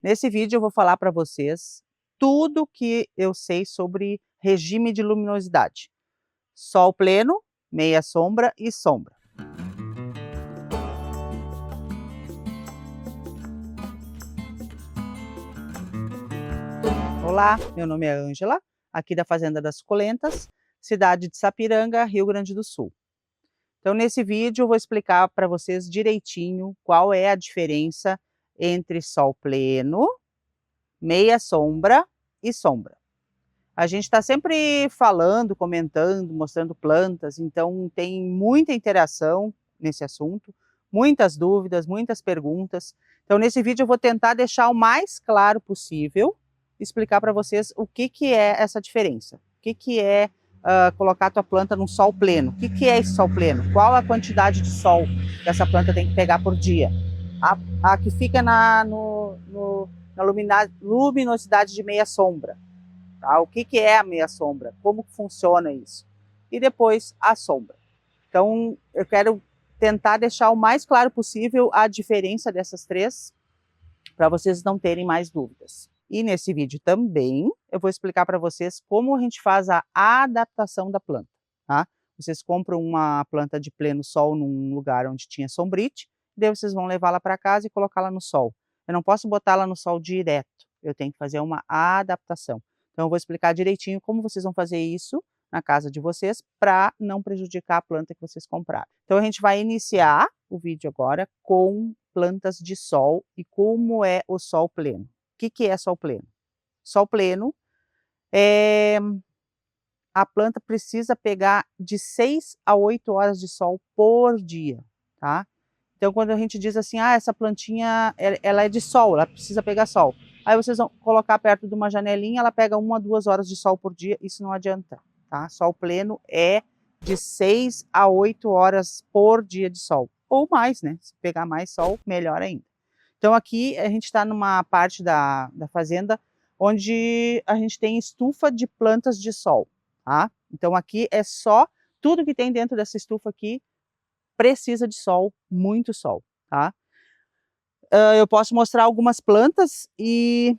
Nesse vídeo eu vou falar para vocês tudo que eu sei sobre regime de luminosidade. Sol pleno, meia sombra e sombra. Olá, meu nome é Ângela, aqui da Fazenda das Suculentas, cidade de Sapiranga, Rio Grande do Sul. Então nesse vídeo eu vou explicar para vocês direitinho qual é a diferença entre sol pleno, meia sombra e sombra. A gente está sempre falando, comentando, mostrando plantas, então tem muita interação nesse assunto, muitas dúvidas, muitas perguntas. Então nesse vídeo eu vou tentar deixar o mais claro possível, explicar para vocês o que é essa diferença. O que é colocar a tua planta num sol pleno. O que é esse sol pleno? Qual a quantidade de sol que essa planta tem que pegar por dia? A que fica na luminosidade de meia sombra. Tá? O que é a meia sombra? Como funciona isso? E depois a sombra. Então, eu quero tentar deixar o mais claro possível a diferença dessas três, para vocês não terem mais dúvidas. E nesse vídeo também, eu vou explicar para vocês como a gente faz a adaptação da planta. Tá? Vocês compram uma planta de pleno sol num lugar onde tinha sombrite, daí vocês vão levá-la para casa e colocá-la no sol. Eu não posso botá-la no sol direto, eu tenho que fazer uma adaptação. Então eu vou explicar direitinho como vocês vão fazer isso na casa de vocês para não prejudicar a planta que vocês compraram. Então a gente vai iniciar o vídeo agora com plantas de sol e como é o sol pleno. O que é sol pleno? Sol pleno é a planta precisa pegar de 6 a 8 horas de sol por dia, tá? Então quando a gente diz assim, essa plantinha ela é de sol, ela precisa pegar sol. Aí vocês vão colocar perto de uma janelinha, ela pega 1 a 2 horas de sol por dia, isso não adianta, tá? Sol pleno é de 6 a 8 horas por dia de sol, ou mais, né? Se pegar mais sol, melhor ainda. Então aqui a gente está numa parte da fazenda onde a gente tem estufa de plantas de sol, tá? Então aqui é só, tudo que tem dentro dessa estufa aqui precisa de sol, muito sol, tá? Eu posso mostrar algumas plantas e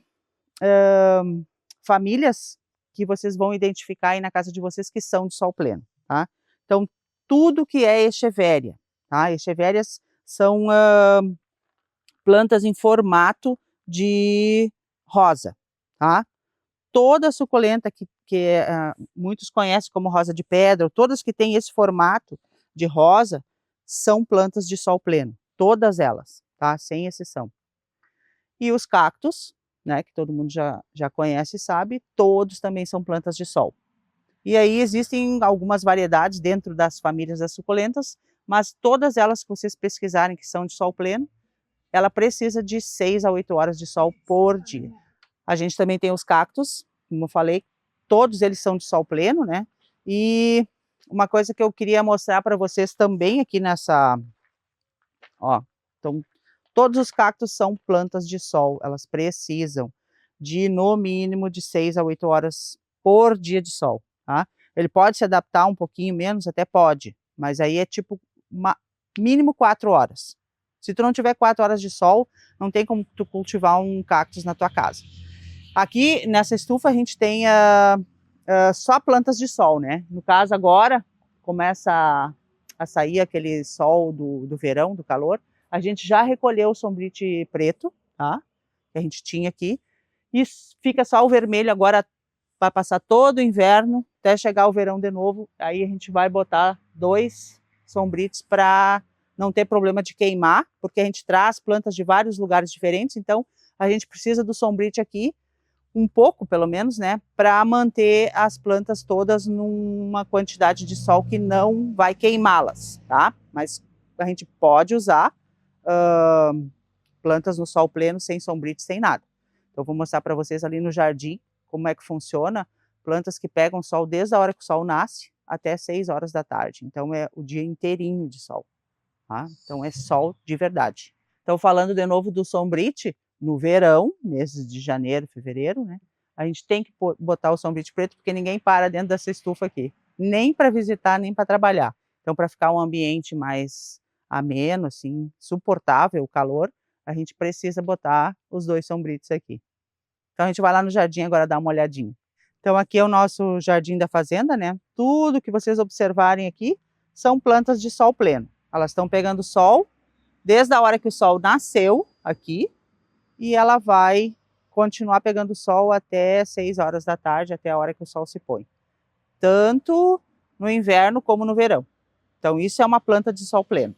famílias que vocês vão identificar aí na casa de vocês que são de sol pleno, tá? Então tudo que é echeveria, tá? Echeverias são plantas em formato de rosa, tá? Toda suculenta que muitos conhecem como rosa de pedra, todas que têm esse formato de rosa, são plantas de sol pleno, todas elas, tá? Sem exceção. E os cactos, né, que todo mundo já conhece e sabe, todos também são plantas de sol. E aí existem algumas variedades dentro das famílias das suculentas, mas todas elas que vocês pesquisarem que são de sol pleno, ela precisa de 6 a 8 horas de sol por dia. A gente também tem os cactos, como eu falei, todos eles são de sol pleno, né? E uma coisa que eu queria mostrar para vocês também aqui nessa, ó, então todos os cactos são plantas de sol, elas precisam de no mínimo de 6 a 8 horas por dia de sol, tá? Ele pode se adaptar um pouquinho menos, até pode, mas aí é tipo mínimo 4 horas. Se tu não tiver 4 horas de sol, não tem como tu cultivar um cactus na tua casa. Aqui nessa estufa a gente tem só plantas de sol, né? No caso agora começa a sair aquele sol do verão, do calor. A gente já recolheu o sombrite preto, tá? Que a gente tinha aqui. E fica só o vermelho agora, vai passar todo o inverno, até chegar o verão de novo. Aí a gente vai botar 2 sombrites para não ter problema de queimar, porque a gente traz plantas de vários lugares diferentes, então a gente precisa do sombrite aqui, um pouco pelo menos, né, para manter as plantas todas numa quantidade de sol que não vai queimá-las, tá? Mas a gente pode usar plantas no sol pleno, sem sombrite, sem nada. Então vou mostrar para vocês ali no jardim como é que funciona, plantas que pegam sol desde a hora que o sol nasce até 6 horas da tarde, então é o dia inteirinho de sol. Tá? Então é sol de verdade. Então falando de novo do sombrite, no verão, meses de janeiro, fevereiro, né? A gente tem que botar o sombrite preto, porque ninguém para dentro dessa estufa aqui. Nem para visitar, nem para trabalhar. Então para ficar um ambiente mais ameno, assim, suportável o calor, a gente precisa botar os 2 sombritos aqui. Então a gente vai lá no jardim agora dar uma olhadinha. Então aqui é o nosso jardim da fazenda, né? Tudo que vocês observarem aqui são plantas de sol pleno. Elas estão pegando sol desde a hora que o sol nasceu aqui e ela vai continuar pegando sol até 6 horas da tarde, até a hora que o sol se põe. Tanto no inverno como no verão. Então isso é uma planta de sol pleno.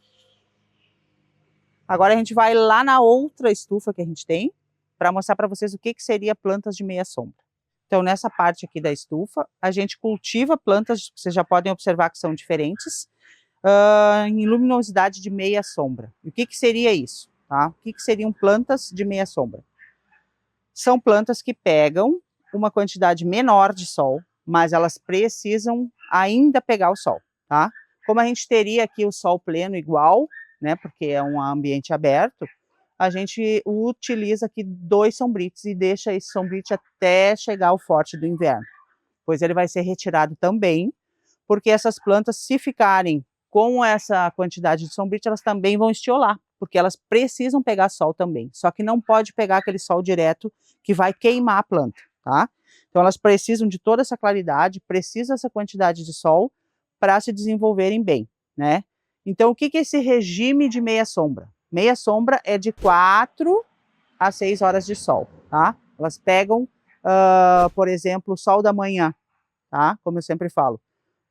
Agora a gente vai lá na outra estufa que a gente tem, para mostrar para vocês o que seria plantas de meia sombra. Então nessa parte aqui da estufa, a gente cultiva plantas, vocês já podem observar que são diferentes, em luminosidade de meia sombra. E o que seria isso? Tá? O que seriam plantas de meia sombra? São plantas que pegam uma quantidade menor de sol, mas elas precisam ainda pegar o sol, tá? Como a gente teria aqui o sol pleno igual, né, porque é um ambiente aberto, a gente utiliza aqui 2 sombrites e deixa esse sombrite até chegar ao forte do inverno. Pois ele vai ser retirado também, porque essas plantas, se ficarem com essa quantidade de sombrite, elas também vão estiolar, porque elas precisam pegar sol também. Só que não pode pegar aquele sol direto que vai queimar a planta, tá? Então elas precisam de toda essa claridade, precisam dessa quantidade de sol para se desenvolverem bem, né? Então o que é esse regime de meia sombra? Meia sombra é de 4 a 6 horas de sol, tá? Elas pegam, por exemplo, o sol da manhã, tá? Como eu sempre falo,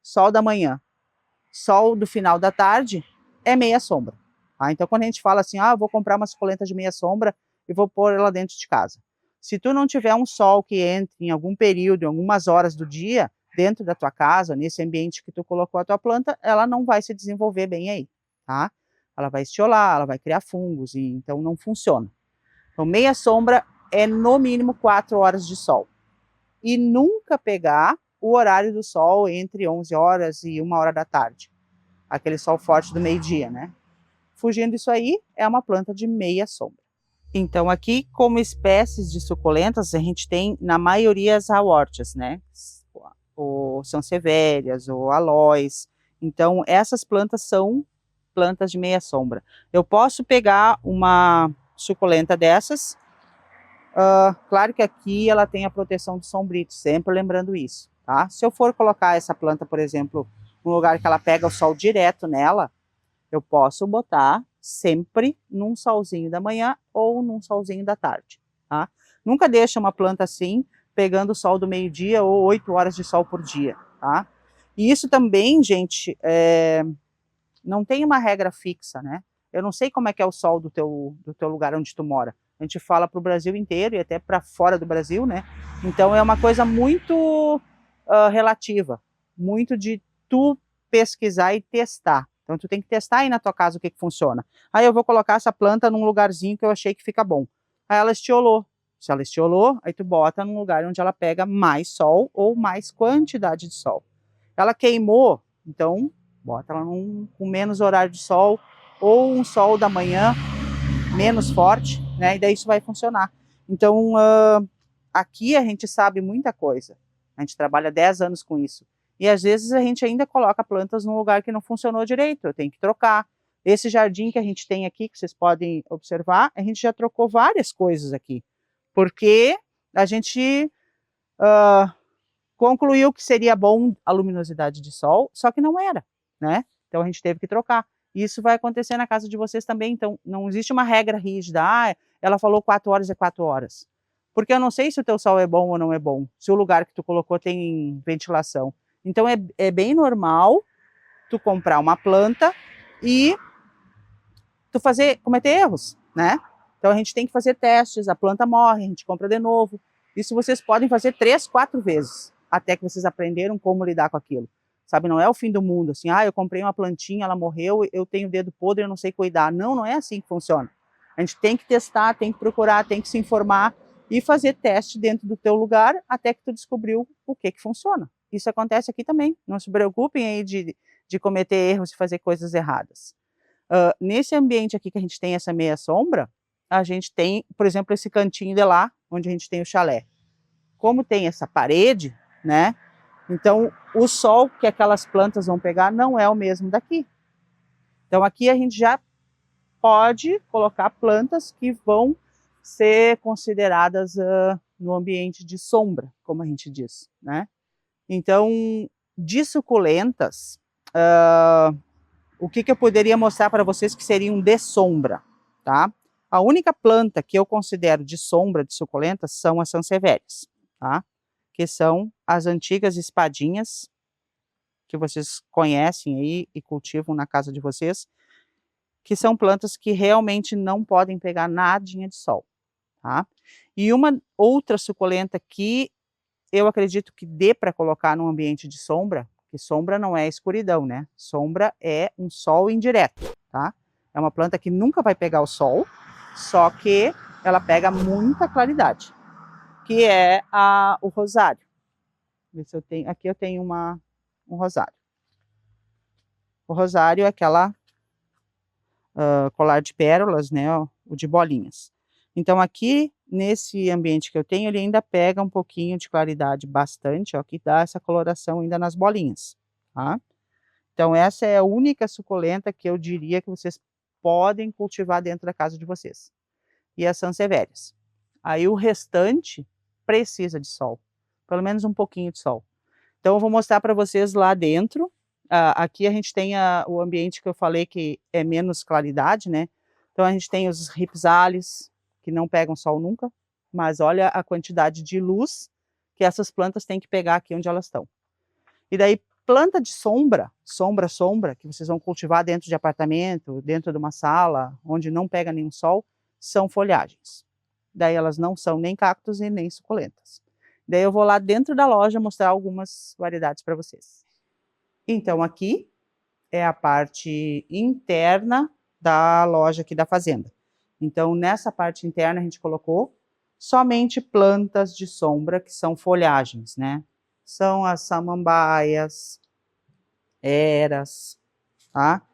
sol da manhã, sol do final da tarde é meia sombra, tá? Então quando a gente fala assim, eu vou comprar uma suculenta de meia sombra e vou pôr ela dentro de casa. Se tu não tiver um sol que entre em algum período, em algumas horas do dia, dentro da tua casa, nesse ambiente que tu colocou a tua planta, ela não vai se desenvolver bem aí, tá? Ela vai estiolar, ela vai criar fungos, e então não funciona. Então meia sombra é no mínimo 4 horas de sol. E nunca pegar o horário do sol entre 11 horas e 1 hora da tarde. Aquele sol forte do meio-dia, né? Fugindo isso aí, é uma planta de meia sombra. Então aqui, como espécies de suculentas, a gente tem, na maioria, as aortias, né? Ou sansevérias, ou aloes. Então essas plantas são plantas de meia sombra. Eu posso pegar uma suculenta dessas, claro que aqui ela tem a proteção do sombrito, sempre lembrando isso, tá? Se eu for colocar essa planta, por exemplo, num lugar que ela pega o sol direto nela, eu posso botar sempre num solzinho da manhã ou num solzinho da tarde, tá? Nunca deixa uma planta assim, pegando o sol do meio-dia ou 8 horas de sol por dia, tá? E isso também, gente, não tem uma regra fixa, né? Eu não sei como é que é o sol do teu lugar onde tu mora. A gente fala para o Brasil inteiro e até para fora do Brasil, né? Então é uma coisa muito relativa, muito de tu pesquisar e testar. Então tu tem que testar aí na tua casa o que funciona. Aí eu vou colocar essa planta num lugarzinho que eu achei que fica bom. Aí ela estiolou. Se ela estiolou, aí tu bota num lugar onde ela pega mais sol ou mais quantidade de sol. Ela queimou, então bota ela com menos horário de sol ou um sol da manhã menos forte, né? E daí isso vai funcionar. Então aqui a gente sabe muita coisa. A gente trabalha 10 anos com isso. E às vezes a gente ainda coloca plantas num lugar que não funcionou direito, eu tenho que trocar. Esse jardim que a gente tem aqui, que vocês podem observar, a gente já trocou várias coisas aqui, porque a gente concluiu que seria bom a luminosidade de sol, só que não era, né? Então a gente teve que trocar. Isso vai acontecer na casa de vocês também, então não existe uma regra rígida, ela falou 4 horas é 4 horas. Porque eu não sei se o teu sol é bom ou não é bom, se o lugar que tu colocou tem ventilação. Então é bem normal tu comprar uma planta e tu cometer erros, né? Então a gente tem que fazer testes, a planta morre, a gente compra de novo. Isso vocês podem fazer 3, 4 vezes, até que vocês aprenderam como lidar com aquilo. Sabe, não é o fim do mundo, assim, eu comprei uma plantinha, ela morreu, eu tenho o dedo podre, eu não sei cuidar. Não, não é assim que funciona. A gente tem que testar, tem que procurar, tem que se informar e fazer teste dentro do teu lugar até que tu descobriu o que funciona. Isso acontece aqui também. Não se preocupem aí de cometer erros e fazer coisas erradas. Nesse ambiente aqui que a gente tem essa meia sombra, a gente tem, por exemplo, esse cantinho de lá, onde a gente tem o chalé. Como tem essa parede, né? Então, o sol que aquelas plantas vão pegar não é o mesmo daqui. Então, aqui a gente já pode colocar plantas que vão ser consideradas no ambiente de sombra, como a gente diz, né? Então, de suculentas, o que eu poderia mostrar para vocês que seriam de sombra, tá? A única planta que eu considero de sombra de suculentas são as sansevierias, tá? Que são as antigas espadinhas, que vocês conhecem aí e cultivam na casa de vocês, que são plantas que realmente não podem pegar nadinha de sol, tá? E uma outra suculenta que eu acredito que dê para colocar num ambiente de sombra, que sombra não é escuridão, né? Sombra é um sol indireto, tá? É uma planta que nunca vai pegar o sol, só que ela pega muita claridade, que é o rosário. Ver se eu tenho, aqui eu tenho um rosário. O rosário é aquela colar de pérolas, né? Ó, o de bolinhas. Então aqui, nesse ambiente que eu tenho, ele ainda pega um pouquinho de claridade bastante, ó, que dá essa coloração ainda nas bolinhas, tá? Então essa é a única suculenta que eu diria que vocês podem cultivar dentro da casa de vocês. E as sansevierias. Aí o restante precisa de sol, pelo menos um pouquinho de sol. Então eu vou mostrar para vocês lá dentro. Aqui a gente tem o ambiente que eu falei que é menos claridade, né? Então a gente tem os ripsales, que não pegam sol nunca, mas olha a quantidade de luz que essas plantas têm que pegar aqui onde elas estão. E daí planta de sombra, que vocês vão cultivar dentro de apartamento, dentro de uma sala, onde não pega nenhum sol, são folhagens. Daí elas não são nem cactos e nem suculentas. Daí eu vou lá dentro da loja mostrar algumas variedades para vocês. Então aqui é a parte interna da loja aqui da fazenda. Então nessa parte interna a gente colocou somente plantas de sombra que são folhagens, né? São as samambaias, eras, tá?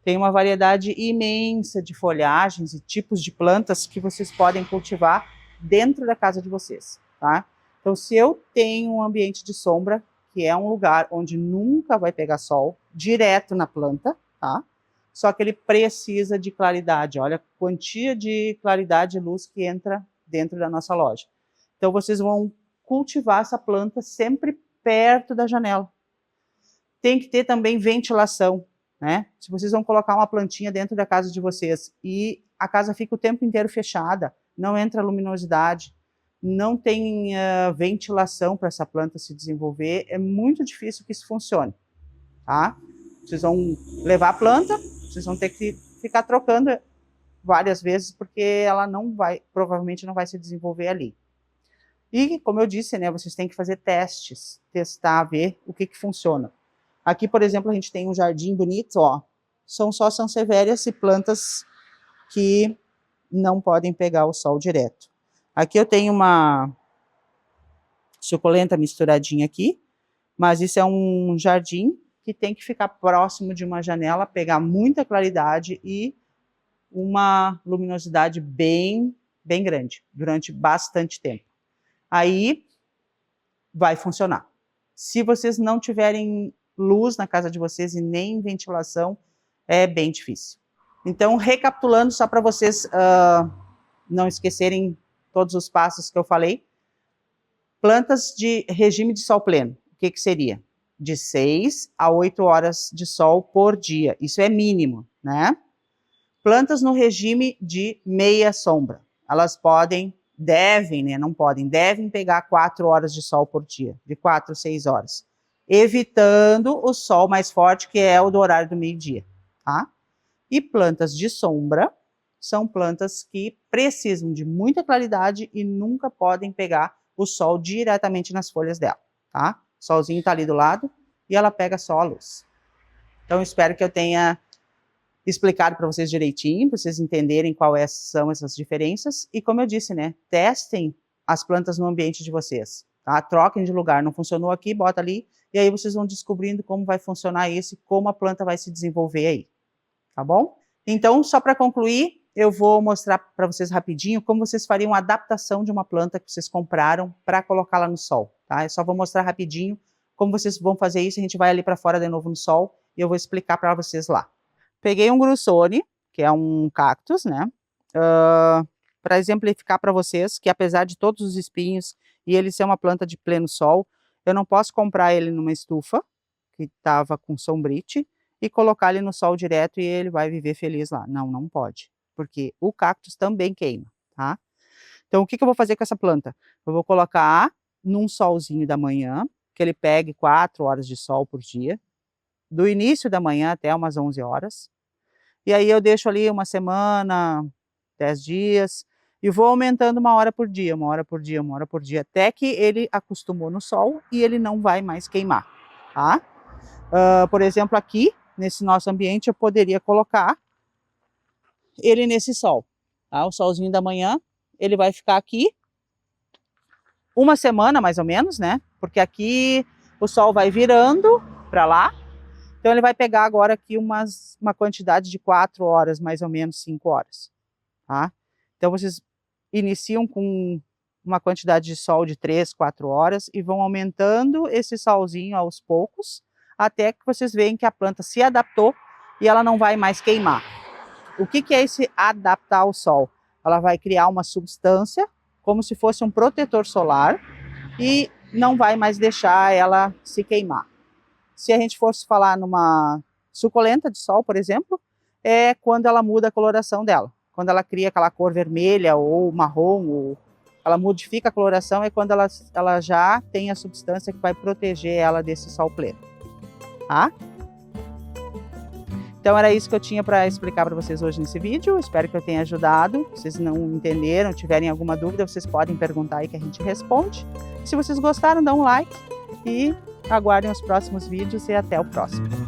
Tem uma variedade imensa de folhagens e tipos de plantas que vocês podem cultivar dentro da casa de vocês, tá? Então, se eu tenho um ambiente de sombra, que é um lugar onde nunca vai pegar sol, direto na planta, tá? Só que ele precisa de claridade. Olha a quantia de claridade e luz que entra dentro da nossa loja. Então, vocês vão cultivar essa planta sempre perto da janela. Tem que ter também ventilação, né? Se vocês vão colocar uma plantinha dentro da casa de vocês e a casa fica o tempo inteiro fechada, não entra luminosidade, não tem ventilação para essa planta se desenvolver, é muito difícil que isso funcione, tá? Vocês vão levar a planta, vocês vão ter que ficar trocando várias vezes, porque ela não vai, provavelmente não vai se desenvolver ali. E, como eu disse, né, vocês têm que fazer testes, testar, ver o que funciona. Aqui, por exemplo, a gente tem um jardim bonito, ó, são só sansevierias e plantas que não podem pegar o sol direto. Aqui eu tenho uma suculenta misturadinha aqui, mas isso é um jardim que tem que ficar próximo de uma janela, pegar muita claridade e uma luminosidade bem grande, durante bastante tempo. Aí vai funcionar. Se vocês não tiverem luz na casa de vocês e nem ventilação, é bem difícil. Então, recapitulando, só para vocês não esquecerem todos os passos que eu falei. Plantas de regime de sol pleno, o que seria? De 6 a 8 horas de sol por dia, isso é mínimo, né? Plantas no regime de meia sombra, elas devem, né, não podem, devem pegar 4 horas de sol por dia, de 4 a 6 horas, evitando o sol mais forte, que é o do horário do meio-dia, tá? E plantas de sombra são plantas que precisam de muita claridade e nunca podem pegar o sol diretamente nas folhas dela, tá? O solzinho tá ali do lado e ela pega só a luz. Então, espero que eu tenha explicado para vocês direitinho, para vocês entenderem quais são essas diferenças. E como eu disse, né, testem as plantas no ambiente de vocês, tá? Troquem de lugar, não funcionou aqui, bota ali, e aí vocês vão descobrindo como vai funcionar isso e como a planta vai se desenvolver aí, tá bom? Então, só para concluir, eu vou mostrar para vocês rapidinho como vocês fariam a adaptação de uma planta que vocês compraram para colocá-la no sol, tá? Eu só vou mostrar rapidinho como vocês vão fazer isso, a gente vai ali para fora de novo no sol e eu vou explicar para vocês lá. Peguei um Grusone, que é um cactus, né? Para exemplificar para vocês que apesar de todos os espinhos e ele ser uma planta de pleno sol, eu não posso comprar ele numa estufa que estava com sombrite e colocar ele no sol direto e ele vai viver feliz lá. Não, não pode, porque o cactus também queima, tá? Então, o que eu vou fazer com essa planta? Eu vou colocar num solzinho da manhã, que ele pegue 4 horas de sol por dia, do início da manhã até umas 11 horas, e aí eu deixo ali uma semana, 10 dias, e vou aumentando 1 hora por dia, 1 hora por dia, 1 hora por dia, até que ele acostumou no sol e ele não vai mais queimar, tá? Por exemplo, aqui, nesse nosso ambiente, eu poderia colocar ele nesse sol, tá? O solzinho da manhã, ele vai ficar aqui uma semana, mais ou menos, né? Porque aqui o sol vai virando para lá, então ele vai pegar agora aqui uma quantidade de 4 horas, mais ou menos 5 horas, tá? Então vocês iniciam com uma quantidade de sol de 3, 4 horas e vão aumentando esse solzinho aos poucos, até que vocês veem que a planta se adaptou e ela não vai mais queimar. O que é esse adaptar ao sol? Ela vai criar uma substância, como se fosse um protetor solar, e não vai mais deixar ela se queimar. Se a gente fosse falar numa suculenta de sol, por exemplo, é quando ela muda a coloração dela. Quando ela cria aquela cor vermelha ou marrom, ou ela modifica a coloração, é quando ela já tem a substância que vai proteger ela desse sol pleno, tá? Então era isso que eu tinha para explicar para vocês hoje nesse vídeo, espero que eu tenha ajudado. Se vocês não entenderam, tiverem alguma dúvida, vocês podem perguntar aí que a gente responde. Se vocês gostaram, dá um like e aguardem os próximos vídeos e até o próximo.